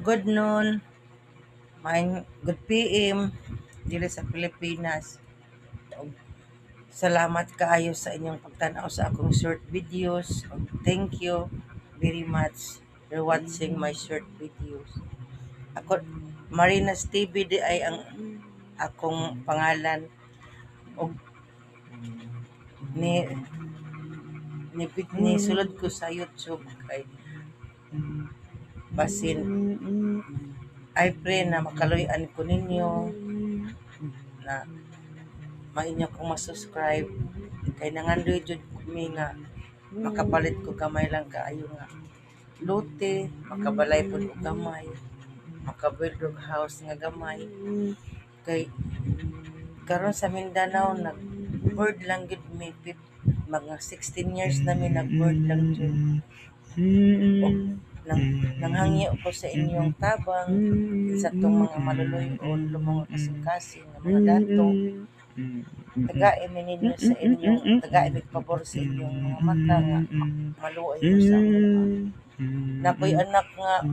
Good noon, good PM dili sa Pilipinas. Ug salamat kaayo sa inyong pagtan-aw sa akong short videos. Ug thank you very much for watching my short videos. Ako Marinas TV di ay ang akong pangalan, ug ni sulod ko sa YouTube kay basin I pray na makaluyan ko ninyo na mainyo kong masubscribe kay nangandoy jud mi nga makapalit ko gamay lang kaayo nga lote, makabalay pud og gamay, makabuild og house nga gamay. Kay karon sa Mindanao nag-board lang gid mi, mga 16 years na mi nag-board lang jud. Nanghangyo ko sa inyong tabang sa itong mga maluluyon, lumang kasing-kasing nga mga dato. Taga-imi ninyo sa inyong, taga-imi pabor sa inyong mga mata nga maluoy ko sa mga. Nakoy anak nga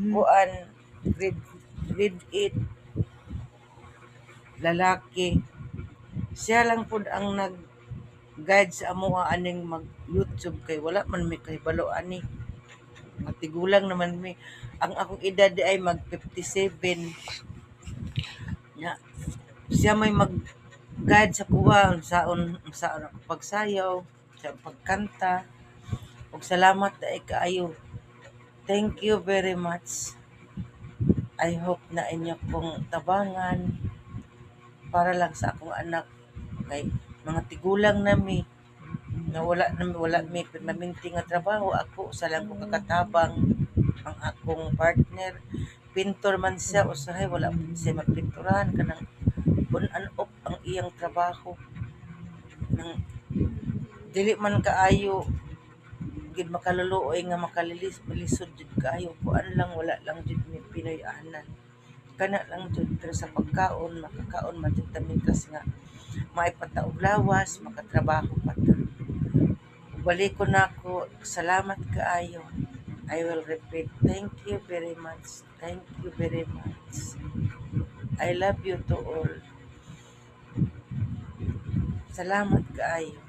kuan grade 8 lalaki. Siya lang pud ang nag-guide sa amoa aning mag-YouTube kay wala man mi kahibalo ani. Matigulang naman mi. Ang akong edad ay mag 57. Nya siya may mag-guide sa kuha sa pagsayaw, sa pagkanta. Ug salamat ay kaayo. Thank you very much. I hope na inyo kong tabangan para lang sa akong anak kay mga tigulang nami na wala mi permanente nga trabaho. Ako sa lang ko kakatabang. Ang akong partner pintor man siya, usahay wala siya magpinturan kanang on and off ang iyang trabaho nang dili man kaayo gid makaluluoy nga makalisod jud kaayo kuan lang, wala lang jud mi Pinoy-anan kana lang jud. Pero sa pagkaon makakaon man jud ta mintas nga maipata og lawas, makatrabaho pa ta. Balik ko nako, salamat kaayo. I will repeat, thank you very much. Thank you very much. I love you to all. Salamat kaayo.